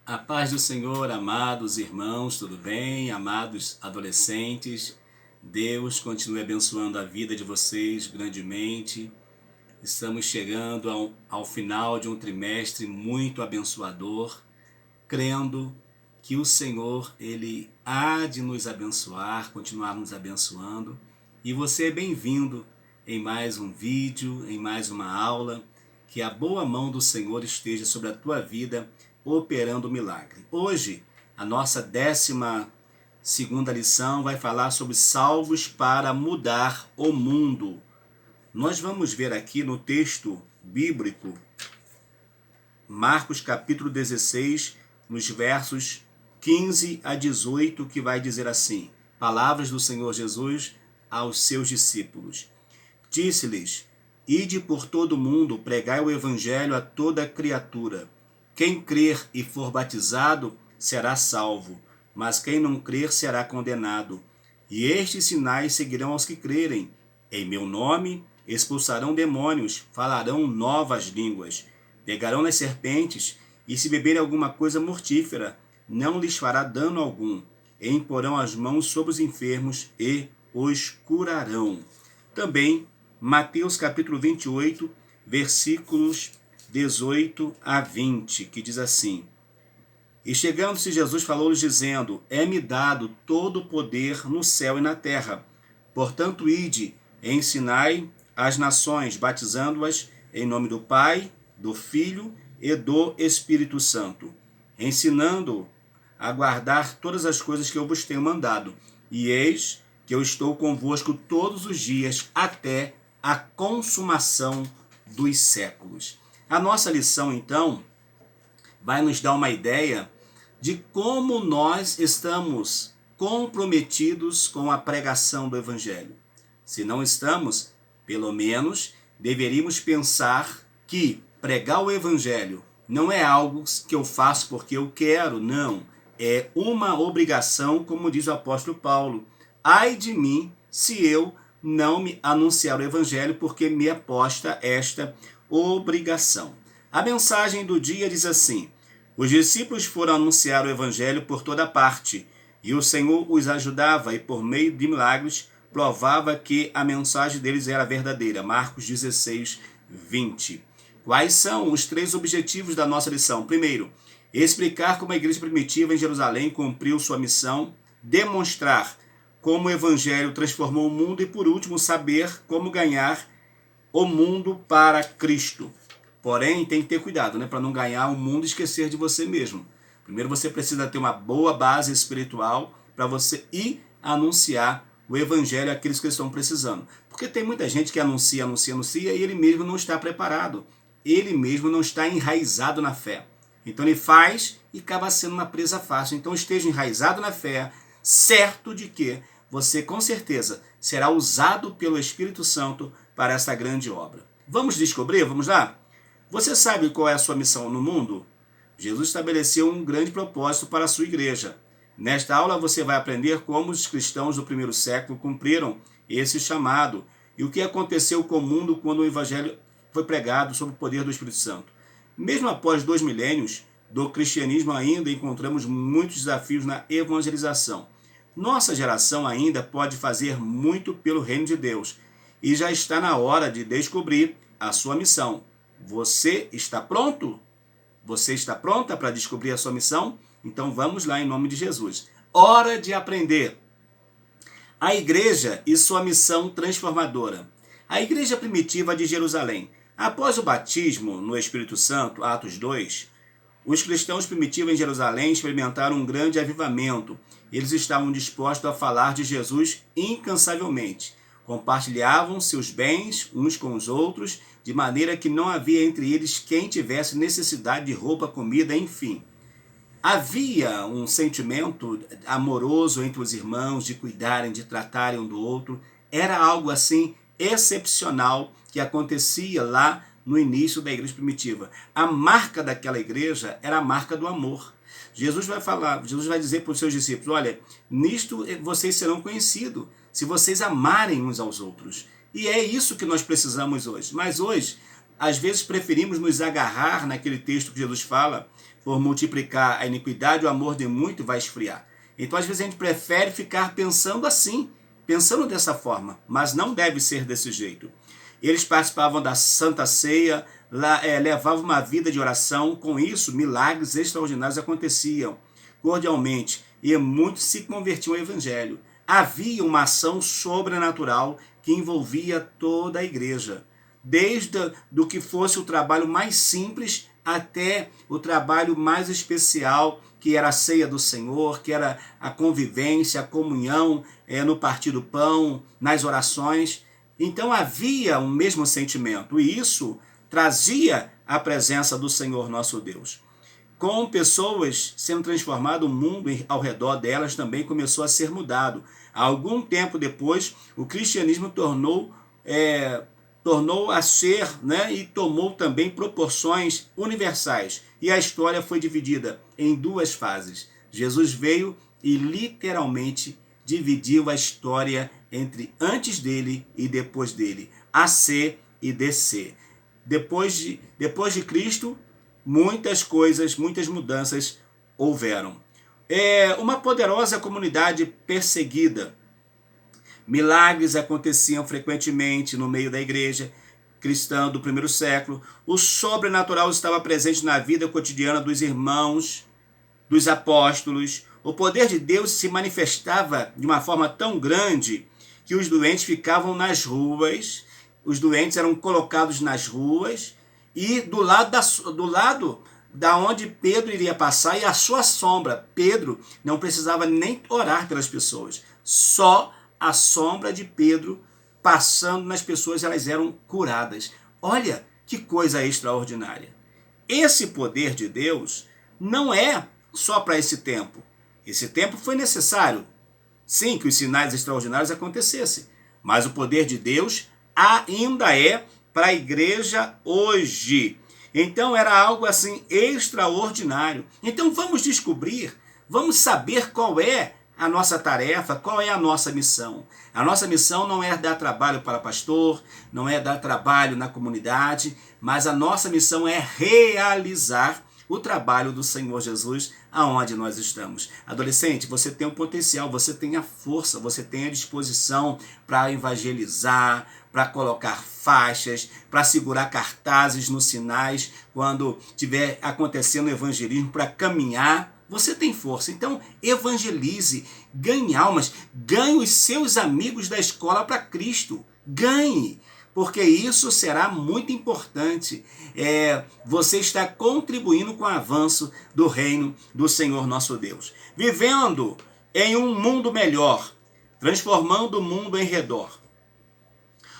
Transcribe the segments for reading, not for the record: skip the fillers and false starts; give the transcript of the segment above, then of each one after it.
A paz do Senhor, amados irmãos, tudo bem? Amados adolescentes, Deus continue abençoando a vida de vocês grandemente. Estamos chegando ao final de um trimestre muito abençoador, crendo que o Senhor, Ele há de nos abençoar, continuar nos abençoando. E você é bem-vindo em mais um vídeo, em mais uma aula. Que a boa mão do Senhor esteja sobre a tua vida, operando o milagre. Hoje, a nossa 12ª lição vai falar sobre salvos para mudar o mundo. Nós vamos ver aqui no texto bíblico, Marcos capítulo 16, nos versos 15 a 18, que vai dizer assim: palavras do Senhor Jesus aos seus discípulos. Disse-lhes: ide por todo o mundo, pregai o evangelho a toda criatura. Quem crer e for batizado será salvo, mas quem não crer será condenado. E estes sinais seguirão aos que crerem. Em meu nome expulsarão demônios, falarão novas línguas, pegarão nas serpentes, e se beberem alguma coisa mortífera, não lhes fará dano algum. E imporão as mãos sobre os enfermos e os curarão. Também Mateus capítulo 28, versículos 18 a 20, que diz assim: e chegando-se Jesus falou-lhes dizendo: é-me dado todo o poder no céu e na terra. Portanto, ide, ensinai as nações, batizando-as em nome do Pai, do Filho e do Espírito Santo, ensinando a guardar todas as coisas que eu vos tenho mandado. E eis que eu estou convosco todos os dias até a consumação dos séculos. A nossa lição, então, vai nos dar uma ideia de como nós estamos comprometidos com a pregação do Evangelho. Se não estamos, pelo menos deveríamos pensar que pregar o Evangelho não é algo que eu faço porque eu quero, não. É uma obrigação, como diz o apóstolo Paulo. Ai de mim se eu não me anunciar o Evangelho, porque me aposta esta obrigação. A mensagem do dia diz assim: os discípulos foram anunciar o Evangelho por toda parte, e o Senhor os ajudava e por meio de milagres provava que a mensagem deles era verdadeira. Marcos 16, 20. Quais são os 3 objetivos da nossa lição? Primeiro, explicar como a igreja primitiva em Jerusalém cumpriu sua missão, demonstrar como o Evangelho transformou o mundo e, por último, saber como ganhar o mundo para Cristo. Porém, tem que ter cuidado, para não ganhar o mundo e esquecer de você mesmo. Primeiro você precisa ter uma boa base espiritual para você ir anunciar o Evangelho àqueles que estão precisando. Porque tem muita gente que anuncia e ele mesmo não está preparado. Ele mesmo não está enraizado na fé. Então ele faz e acaba sendo uma presa fácil. Então esteja enraizado na fé, certo de que você com certeza será usado pelo Espírito Santo para essa grande obra. Vamos descobrir? Vamos lá? Você sabe qual é a sua missão no mundo? Jesus estabeleceu um grande propósito para a sua igreja. Nesta aula você vai aprender como os cristãos do primeiro século cumpriram esse chamado e o que aconteceu com o mundo quando o Evangelho foi pregado sob o poder do Espírito Santo. Mesmo após 2 milênios do cristianismo, ainda encontramos muitos desafios na evangelização. Nossa geração ainda pode fazer muito pelo reino de Deus e já está na hora de descobrir a sua missão. Você está pronto? Você está pronta para descobrir a sua missão? Então vamos lá em nome de Jesus. Hora de aprender. A igreja e sua missão transformadora. A igreja primitiva de Jerusalém. Após o batismo no Espírito Santo, Atos 2, os cristãos primitivos em Jerusalém experimentaram um grande avivamento. Eles estavam dispostos a falar de Jesus incansavelmente. Compartilhavam seus bens uns com os outros, de maneira que não havia entre eles quem tivesse necessidade de roupa, comida, enfim. Havia um sentimento amoroso entre os irmãos, de cuidarem, de tratarem um do outro. Era algo assim excepcional que acontecia lá no início da igreja primitiva. A marca daquela igreja era a marca do amor. Jesus vai dizer para os seus discípulos: olha, nisto vocês serão conhecidos, se vocês amarem uns aos outros. E é isso que nós precisamos hoje. Mas hoje às vezes preferimos nos agarrar naquele texto que Jesus fala, por multiplicar a iniquidade, o amor de muito vai esfriar. Então, às vezes, a gente prefere ficar pensando assim, pensando dessa forma, mas não deve ser desse jeito. Eles participavam da Santa Ceia, levavam uma vida de oração, com isso, milagres extraordinários aconteciam cordialmente, e muitos se convertiam ao Evangelho. Havia uma ação sobrenatural que envolvia toda a igreja, desde do que fosse o trabalho mais simples até o trabalho mais especial, que era a ceia do Senhor, que era a convivência, a comunhão, no partir do pão, nas orações. Então havia um mesmo sentimento, e isso trazia a presença do Senhor nosso Deus. Com pessoas sendo transformadas, o mundo ao redor delas também começou a ser mudado. Algum tempo depois, o cristianismo tornou a ser, e tomou também proporções universais. E a história foi dividida em duas fases. Jesus veio e literalmente dividiu a história entre antes dele e depois dele, AC e DC. Depois de Cristo, muitas coisas, muitas mudanças houveram. Uma poderosa comunidade perseguida. Milagres aconteciam frequentemente no meio da igreja cristã do primeiro século. O sobrenatural estava presente na vida cotidiana dos irmãos, dos apóstolos. O poder de Deus se manifestava de uma forma tão grande que os doentes ficavam nas ruas, os doentes eram colocados nas ruas, e do lado da onde Pedro iria passar, e a sua sombra, Pedro não precisava nem orar pelas pessoas, só a sombra de Pedro passando nas pessoas, elas eram curadas. Olha que coisa extraordinária. Esse poder de Deus não é só para esse tempo. Esse tempo foi necessário, sim, que os sinais extraordinários acontecessem, mas o poder de Deus ainda é para a igreja hoje. Então era algo assim extraordinário. Então vamos descobrir, vamos saber qual é a nossa tarefa, qual é a nossa missão. A nossa missão não é dar trabalho para pastor, não é dar trabalho na comunidade, mas a nossa missão é realizar o trabalho do Senhor Jesus aonde nós estamos. Adolescente, você tem um potencial, você tem a força, você tem a disposição para evangelizar, para colocar faixas, para segurar cartazes nos sinais quando estiver acontecendo o evangelismo, para caminhar. Você tem força, então evangelize, ganhe almas, ganhe os seus amigos da escola para Cristo, ganhe, porque isso será muito importante. Você está contribuindo com o avanço do reino do Senhor nosso Deus. Vivendo em um mundo melhor, transformando o mundo em redor.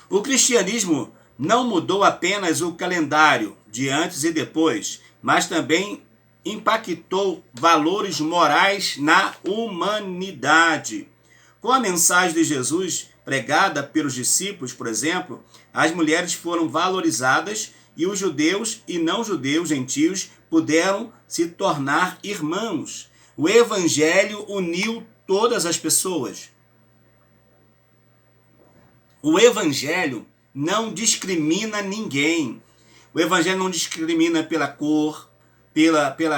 O cristianismo não mudou apenas o calendário de antes e depois, mas também impactou valores morais na humanidade. Com a mensagem de Jesus pregada pelos discípulos, por exemplo, as mulheres foram valorizadas e os judeus e não judeus, gentios, puderam se tornar irmãos. O evangelho uniu todas as pessoas. O evangelho não discrimina ninguém. O evangelho não discrimina pela cor, pela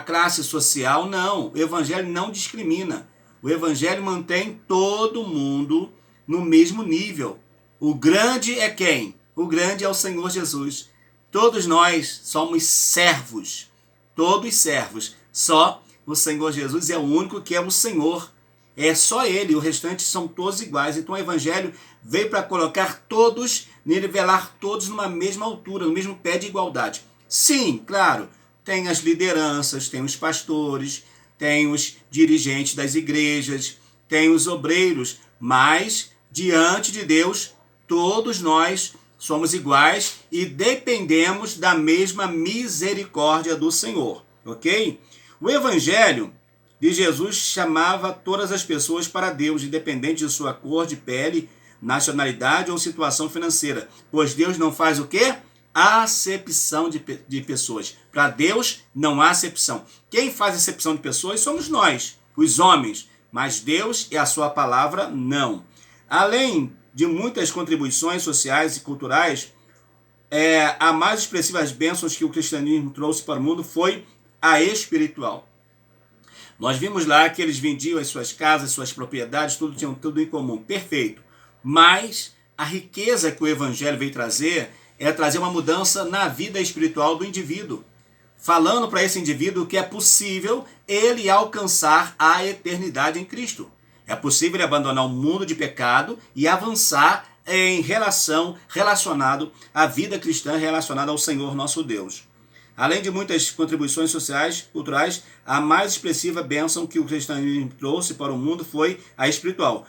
classe social, não. O evangelho não discrimina. O evangelho mantém todo mundo no mesmo nível. O grande é quem? O grande é o Senhor Jesus. Todos nós somos servos. Todos servos. Só o Senhor Jesus é o único que é o Senhor. É só Ele, o restante são todos iguais. Então o evangelho veio para colocar todos, nivelar todos numa mesma altura, no mesmo pé de igualdade. Sim, claro, tem as lideranças, tem os pastores, tem os dirigentes das igrejas, tem os obreiros, mas diante de Deus, todos nós somos iguais e dependemos da mesma misericórdia do Senhor, ok? O evangelho de Jesus chamava todas as pessoas para Deus, independente de sua cor de pele, nacionalidade ou situação financeira, pois Deus não faz o quê? Acepção de pessoas. Para Deus não há acepção. Quem faz acepção de pessoas somos nós, os homens, mas Deus e a sua palavra não. Além de muitas contribuições sociais e culturais, a mais expressivas bênçãos que o cristianismo trouxe para o mundo foi a espiritual. Nós vimos lá que eles vendiam as suas casas, suas propriedades, tudo tinham tudo em comum. Perfeito. Mas a riqueza que o evangelho veio trazer é trazer uma mudança na vida espiritual do indivíduo. Falando para esse indivíduo que é possível ele alcançar a eternidade em Cristo. É possível ele abandonar o mundo de pecado e avançar em relacionado à vida cristã, relacionada ao Senhor nosso Deus. Além de muitas contribuições sociais, culturais, a mais expressiva bênção que o cristianismo trouxe para o mundo foi a espiritual.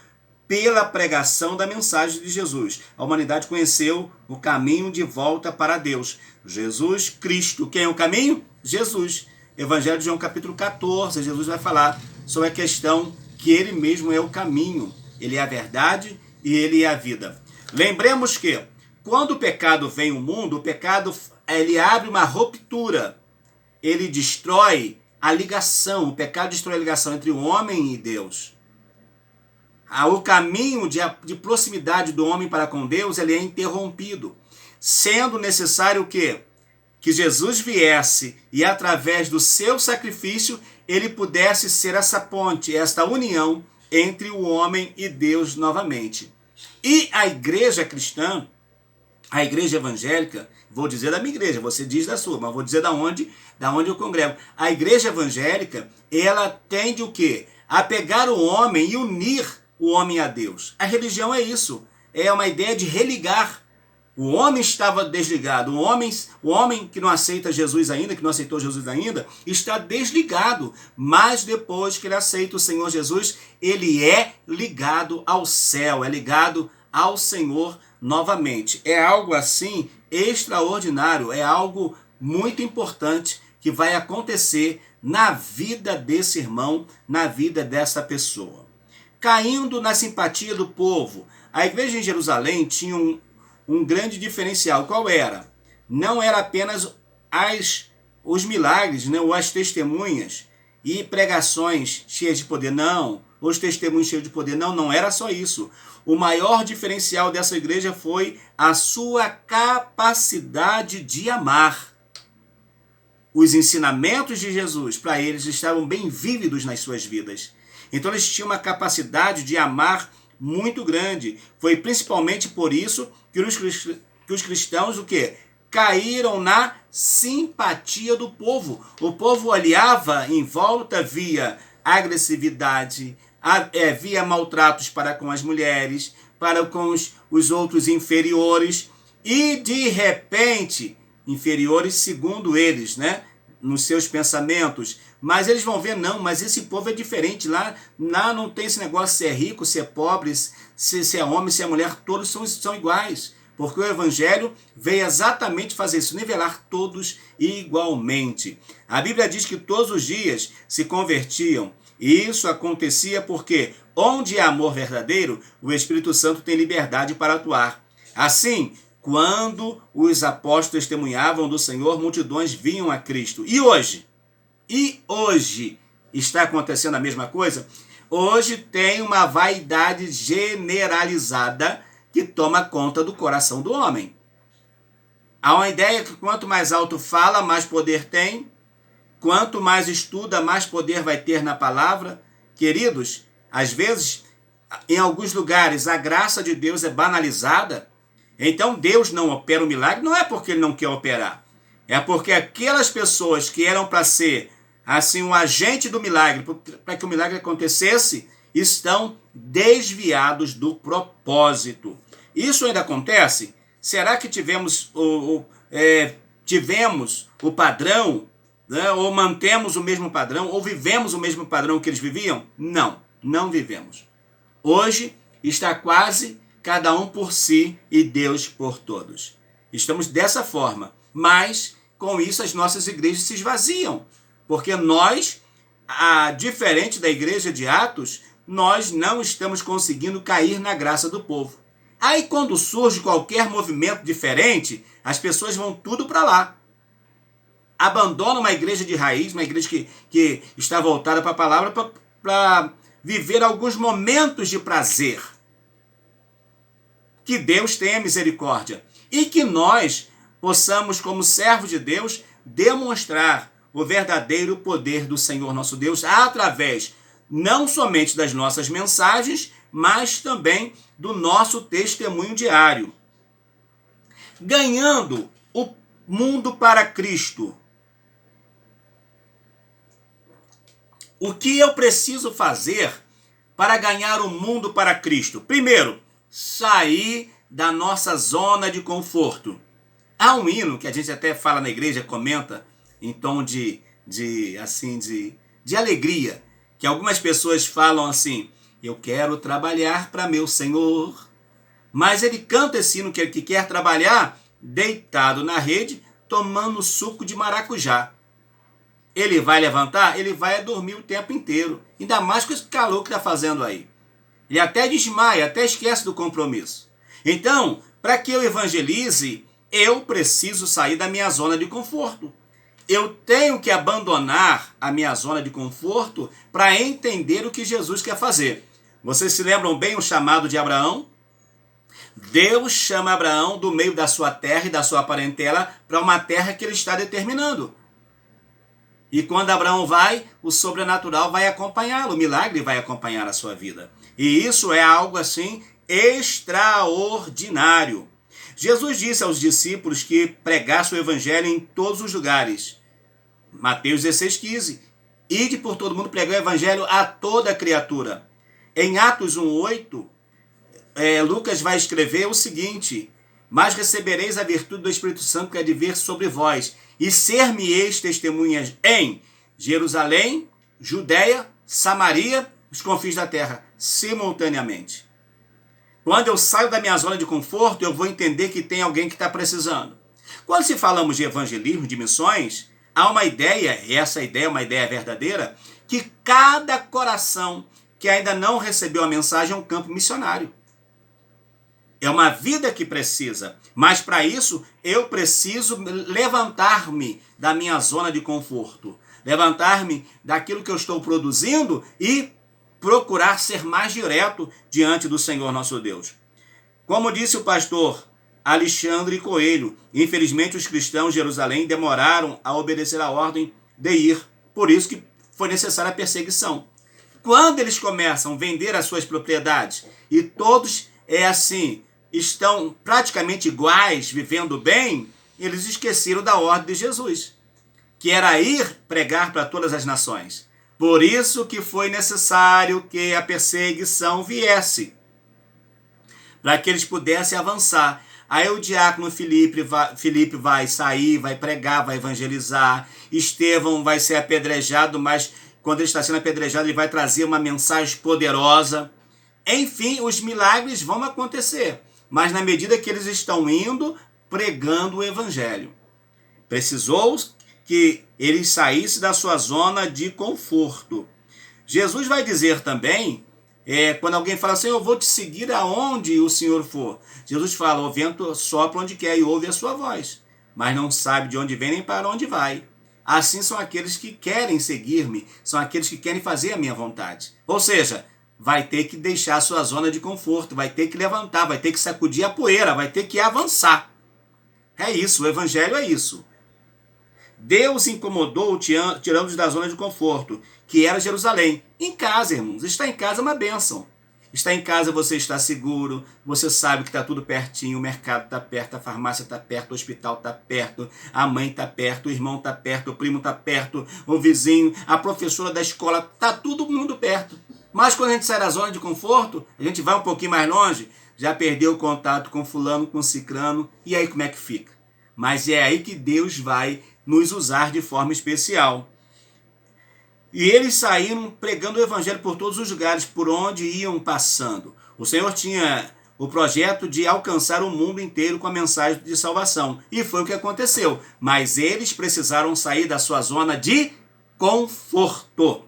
Pela pregação da mensagem de Jesus, a humanidade conheceu o caminho de volta para Deus. Jesus Cristo. Quem é o caminho? Jesus. Evangelho de João capítulo 14, Jesus vai falar sobre a questão que ele mesmo é o caminho. Ele é a verdade e ele é a vida. Lembremos que quando o pecado vem ao mundo, o pecado ele abre uma ruptura. Ele destrói a ligação. O pecado destrói a ligação entre o homem e Deus. O caminho de proximidade do homem para com Deus ele é interrompido. Sendo necessário o quê? Que Jesus viesse e através do seu sacrifício ele pudesse ser essa ponte, esta união entre o homem e Deus novamente. E a igreja cristã, a igreja evangélica, vou dizer da minha igreja, você diz da sua, mas vou dizer da onde eu congrego. A igreja evangélica, ela tende o quê? A pegar o homem e unir o homem a Deus. A religião é isso, é uma ideia de religar. O homem estava desligado, o homem que não aceita Jesus ainda, que não aceitou Jesus ainda, está desligado, mas depois que ele aceita o Senhor Jesus, ele é ligado ao céu, é ligado ao Senhor novamente. É algo assim extraordinário, é algo muito importante que vai acontecer na vida desse irmão, na vida dessa pessoa. Caindo na simpatia do povo, a igreja em Jerusalém tinha um grande diferencial. Qual era? Não era apenas os milagres, né, ou as testemunhas e pregações cheias de poder, não. Os testemunhos cheios de poder, não era só isso. O maior diferencial dessa igreja foi a sua capacidade de amar. Os ensinamentos de Jesus, para eles, estavam bem vívidos nas suas vidas. Então eles tinham uma capacidade de amar muito grande. Foi principalmente por isso que os cristãos o quê? Caíram na simpatia do povo. O povo olhava em volta, via agressividade, via maltratos para com as mulheres, para com os outros inferiores, e de repente, inferiores segundo eles, né? Nos seus pensamentos, mas eles vão ver, não, mas esse povo é diferente, lá não tem esse negócio se é rico, se é pobre, se é homem, se é mulher, todos são iguais, porque o evangelho veio exatamente fazer isso, nivelar todos igualmente. A Bíblia diz que todos os dias se convertiam, e isso acontecia porque onde há amor verdadeiro, o Espírito Santo tem liberdade para atuar. Assim, quando os apóstolos testemunhavam do Senhor, multidões vinham a Cristo. E hoje? Está acontecendo a mesma coisa? Hoje tem uma vaidade generalizada que toma conta do coração do homem. Há uma ideia que quanto mais alto fala, mais poder tem. Quanto mais estuda, mais poder vai ter na palavra. Queridos, às vezes, em alguns lugares, a graça de Deus é banalizada. Então Deus não opera o milagre, não é porque ele não quer operar. É porque aquelas pessoas que eram para ser assim um agente do milagre, para que o milagre acontecesse, estão desviados do propósito. Isso ainda acontece? Será que tivemos o padrão, né? Ou mantemos o mesmo padrão, ou vivemos o mesmo padrão que eles viviam? Não vivemos. Hoje está quase cada um por si e Deus por todos. Estamos dessa forma, mas com isso as nossas igrejas se esvaziam, porque nós, diferente da igreja de Atos, nós não estamos conseguindo cair na graça do povo. Aí quando surge qualquer movimento diferente, as pessoas vão tudo para lá. Abandonam uma igreja de raiz, uma igreja que está voltada para a palavra, para viver alguns momentos de prazer. Que Deus tenha misericórdia. E que nós possamos, como servos de Deus, demonstrar o verdadeiro poder do Senhor nosso Deus através não somente das nossas mensagens, mas também do nosso testemunho diário. Ganhando o mundo para Cristo. O que eu preciso fazer para ganhar o mundo para Cristo? Primeiro, sair da nossa zona de conforto. Há um hino que a gente até fala na igreja, comenta em tom de alegria, que algumas pessoas falam assim: eu quero trabalhar para meu Senhor. Mas ele canta esse hino que quer trabalhar deitado na rede, tomando suco de maracujá. Ele vai levantar? Ele vai dormir o tempo inteiro. Ainda mais com esse calor que está fazendo aí. Ele até desmaia, até esquece do compromisso. Então, para que eu evangelize, eu preciso sair da minha zona de conforto. Eu tenho que abandonar a minha zona de conforto para entender o que Jesus quer fazer. Vocês se lembram bem o chamado de Abraão? Deus chama Abraão do meio da sua terra e da sua parentela para uma terra que ele está determinando. E quando Abraão vai, o sobrenatural vai acompanhá-lo, o milagre vai acompanhar a sua vida. E isso é algo assim extraordinário. Jesus disse aos discípulos que pregasse o evangelho em todos os lugares. Mateus 16,15. Ide por todo mundo pregar o evangelho a toda criatura. Em Atos 1,8, Lucas vai escrever o seguinte: mas recebereis a virtude do Espírito Santo que há de vir sobre vós, e ser-me-eis testemunhas em Jerusalém, Judeia, Samaria, os confins da terra, simultaneamente. Quando eu saio da minha zona de conforto, eu vou entender que tem alguém que está precisando. Quando se falamos de evangelismo, de missões, há uma ideia, e essa ideia é uma ideia verdadeira, que cada coração que ainda não recebeu a mensagem é um campo missionário. É uma vida que precisa, mas para isso eu preciso levantar-me da minha zona de conforto, levantar-me daquilo que eu estou produzindo e procurar ser mais direto diante do Senhor nosso Deus. Como disse o pastor Alexandre Coelho, infelizmente os cristãos de Jerusalém demoraram a obedecer a ordem de ir, por isso que foi necessária a perseguição. Quando eles começam a vender as suas propriedades e todos estão praticamente iguais, vivendo bem, eles esqueceram da ordem de Jesus, que era ir pregar para todas as nações. Por isso que foi necessário que a perseguição viesse, para que eles pudessem avançar. Aí o diácono Filipe vai sair, vai pregar, vai evangelizar. Estevão vai ser apedrejado, mas quando ele está sendo apedrejado, ele vai trazer uma mensagem poderosa. Enfim, os milagres vão acontecer, mas na medida que eles estão indo, pregando o evangelho. Precisou que eles saíssem da sua zona de conforto. Jesus vai dizer também, quando alguém fala assim: eu vou te seguir aonde o Senhor for. Jesus fala: o vento sopra onde quer e ouve a sua voz, mas não sabe de onde vem nem para onde vai. Assim são aqueles que querem seguir-me, são aqueles que querem fazer a minha vontade. Ou seja, vai ter que deixar a sua zona de conforto, vai ter que levantar, vai ter que sacudir a poeira, vai ter que avançar. É isso, o evangelho é isso. Deus incomodou tirando-os da zona de conforto, que era Jerusalém. Em casa, irmãos, estar em casa é uma bênção. Estar em casa você está seguro, você sabe que está tudo pertinho, o mercado está perto, a farmácia está perto, o hospital está perto, a mãe está perto, o irmão está perto, o primo está perto, o vizinho, a professora da escola, está todo mundo perto. Mas quando a gente sai da zona de conforto, a gente vai um pouquinho mais longe, já perdeu o contato com fulano, com ciclano, e aí como é que fica? Mas é aí que Deus vai nos usar de forma especial. E eles saíram pregando o evangelho por todos os lugares, por onde iam passando. O Senhor tinha o projeto de alcançar o mundo inteiro com a mensagem de salvação. E foi o que aconteceu. Mas eles precisaram sair da sua zona de conforto.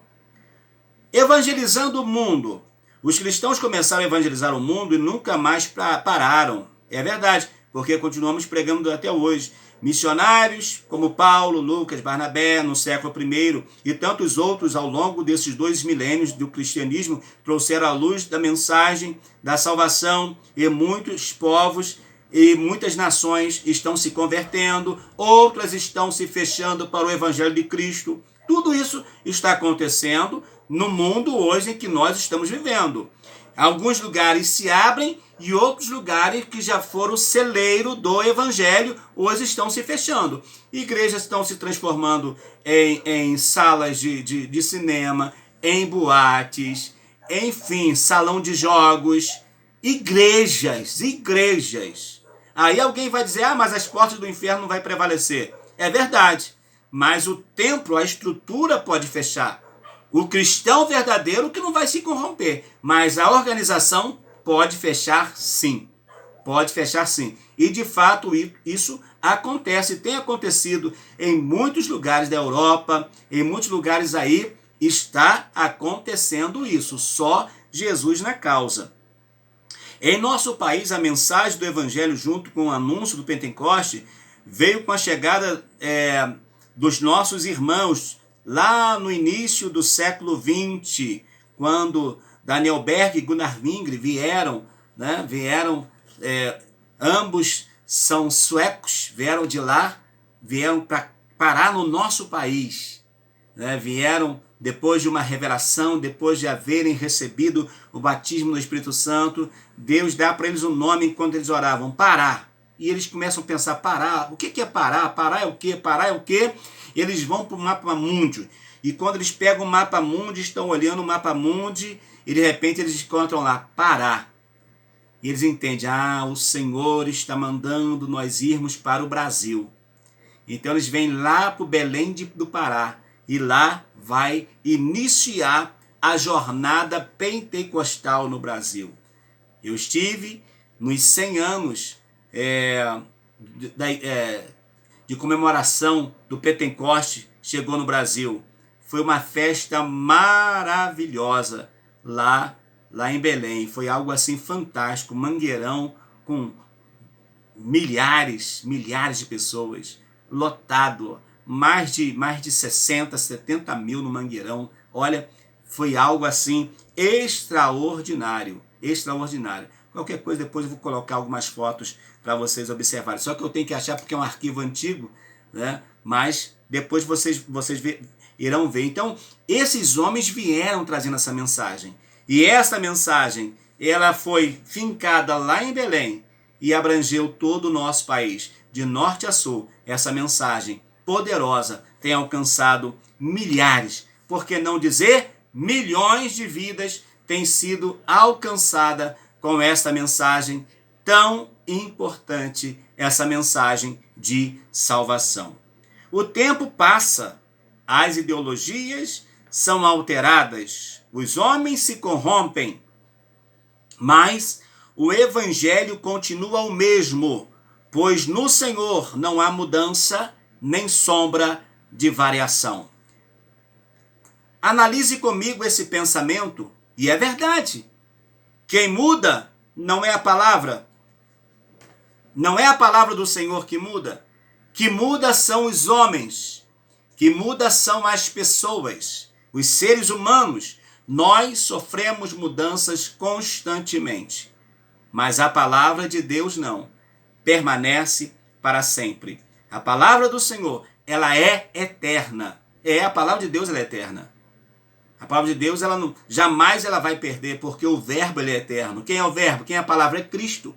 Evangelizando o mundo. Os cristãos começaram a evangelizar o mundo e nunca mais pararam. É verdade, porque continuamos pregando até hoje. Missionários como Paulo, Lucas, Barnabé, no século I e tantos outros ao longo desses 2 milênios do cristianismo trouxeram a luz da mensagem da salvação e muitos povos e muitas nações estão se convertendo, outras estão se fechando para o Evangelho de Cristo. Tudo isso está acontecendo no mundo hoje em que nós estamos vivendo. Alguns lugares se abrem e outros lugares que já foram celeiro do Evangelho hoje estão se fechando. Igrejas estão se transformando em salas de cinema, em boates, enfim, salão de jogos, igrejas. Aí alguém vai dizer, mas as portas do inferno não vai prevalecer. É verdade, mas o templo, a estrutura pode fechar. O cristão verdadeiro que não vai se corromper, mas a organização pode fechar sim. Pode fechar sim. E de fato isso acontece, tem acontecido em muitos lugares da Europa, em muitos lugares aí está acontecendo isso. Só Jesus na causa. Em nosso país, a mensagem do Evangelho, junto com o anúncio do Pentecoste, veio com a chegada dos nossos irmãos, lá no início do século XX, quando Daniel Berg e Gunnar Wingre vieram, ambos são suecos, vieram de lá, vieram para parar no nosso país, vieram depois de uma revelação, depois de haverem recebido o batismo do Espírito Santo, Deus dá para eles um nome enquanto eles oravam, Pará. E eles começam a pensar, Pará, o que é Pará? Pará é o quê? Pará é o quê? Eles vão para o mapa mundi. E quando eles pegam o mapa mundi, estão olhando o mapa mundi, e de repente eles encontram lá, Pará. E eles entendem, o Senhor está mandando nós irmos para o Brasil. Então eles vêm lá para o Belém do Pará. E lá vai iniciar a jornada pentecostal no Brasil. Eu estive nos 100 anos de comemoração do Pentecoste, chegou no Brasil. Foi uma festa maravilhosa lá em Belém. Foi algo assim fantástico, Mangueirão com milhares de pessoas, lotado, mais de 60, 70 mil no Mangueirão. Olha, foi algo assim extraordinário. Qualquer coisa depois eu vou colocar algumas fotos para vocês observarem. Só que eu tenho que achar porque é um arquivo antigo, mas depois vocês irão ver. Então, esses homens vieram trazendo essa mensagem. E essa mensagem, ela foi fincada lá em Belém e abrangeu todo o nosso país, de norte a sul. Essa mensagem poderosa tem alcançado milhares, por que não dizer milhões de vidas têm sido alcançadas com essa mensagem tão importante, essa mensagem de salvação. O tempo passa, as ideologias são alteradas, os homens se corrompem, mas o Evangelho continua o mesmo, pois no Senhor não há mudança nem sombra de variação. Analise comigo esse pensamento, e é verdade. Quem muda não é a palavra. Não é a palavra do Senhor que muda. Que muda são os homens. Que muda são as pessoas. Os seres humanos. Nós sofremos mudanças constantemente. Mas a palavra de Deus não. Permanece para sempre. A palavra do Senhor, ela é eterna. A palavra de Deus, ela é eterna. A palavra de Deus, jamais ela vai perder, porque o verbo ele é eterno. Quem é o verbo? Quem é a palavra? É Cristo.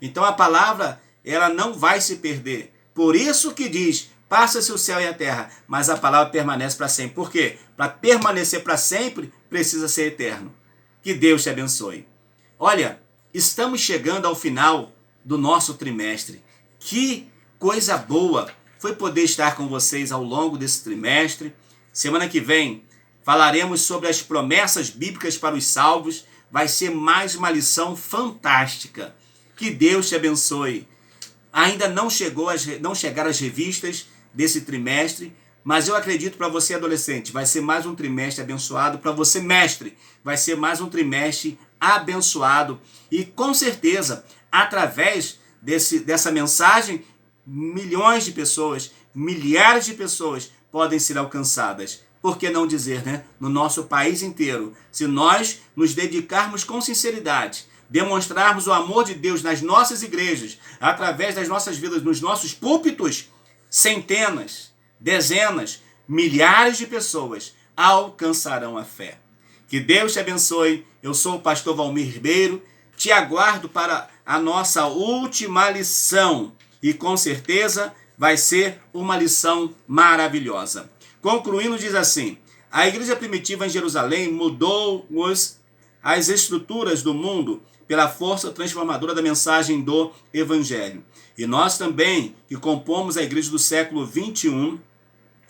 Então a palavra, ela não vai se perder. Por isso que diz, passa-se o céu e a terra, mas a palavra permanece para sempre. Por quê? Para permanecer para sempre, precisa ser eterno. Que Deus te abençoe. Olha, estamos chegando ao final do nosso trimestre. Que coisa boa foi poder estar com vocês ao longo desse trimestre. Semana que vem falaremos sobre as promessas bíblicas para os salvos. Vai ser mais uma lição fantástica. Que Deus te abençoe. Ainda não chegaram as revistas desse trimestre, mas eu acredito para você adolescente, vai ser mais um trimestre abençoado. Para você mestre, vai ser mais um trimestre abençoado. E com certeza, através dessa mensagem, milhões de pessoas, milhares de pessoas podem ser alcançadas. Por que não dizer, no nosso país inteiro, se nós nos dedicarmos com sinceridade, demonstrarmos o amor de Deus nas nossas igrejas, através das nossas vidas, nos nossos púlpitos, centenas, dezenas, milhares de pessoas alcançarão a fé. Que Deus te abençoe. Eu sou o pastor Valmir Ribeiro. Te aguardo para a nossa última lição. E com certeza vai ser uma lição maravilhosa. Concluindo, diz assim: a igreja primitiva em Jerusalém mudou as estruturas do mundo pela força transformadora da mensagem do Evangelho. E nós também, que compomos a igreja do século 21,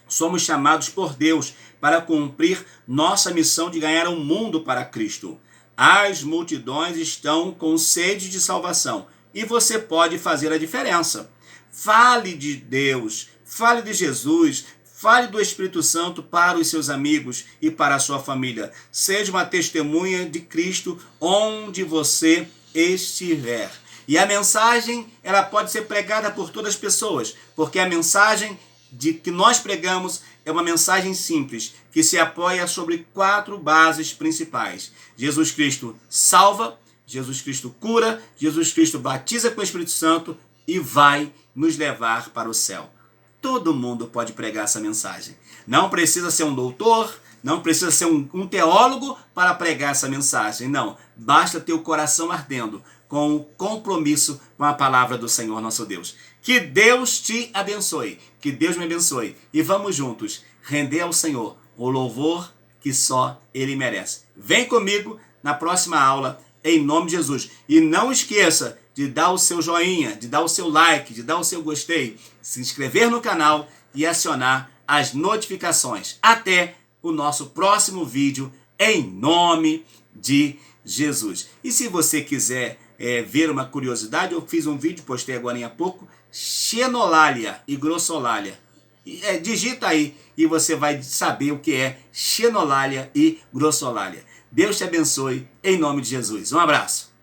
somos chamados por Deus para cumprir nossa missão de ganhar o mundo para Cristo. As multidões estão com sede de salvação e você pode fazer a diferença. Fale de Deus, fale de Jesus, fale do Espírito Santo para os seus amigos e para a sua família. Seja uma testemunha de Cristo onde você estiver. E a mensagem, ela pode ser pregada por todas as pessoas, porque a mensagem que nós pregamos é uma mensagem simples, que se apoia sobre 4 bases principais. Jesus Cristo salva, Jesus Cristo cura, Jesus Cristo batiza com o Espírito Santo e vai nos levar para o céu. Todo mundo pode pregar essa mensagem. Não precisa ser um doutor, não precisa ser um teólogo para pregar essa mensagem. Não, basta ter o coração ardendo com o compromisso com a palavra do Senhor nosso Deus. Que Deus te abençoe, que Deus me abençoe. E vamos juntos render ao Senhor o louvor que só Ele merece. Vem comigo na próxima aula, em nome de Jesus. E não esqueça de dar o seu joinha, de dar o seu like, de dar o seu gostei, se inscrever no canal e acionar as notificações. Até o nosso próximo vídeo, em nome de Jesus. E se você quiser ver uma curiosidade, eu fiz um vídeo, postei agora há pouco, xenolalia e grossolalia. Digita aí e você vai saber o que é xenolalia e grossolalia. Deus te abençoe, em nome de Jesus. Um abraço.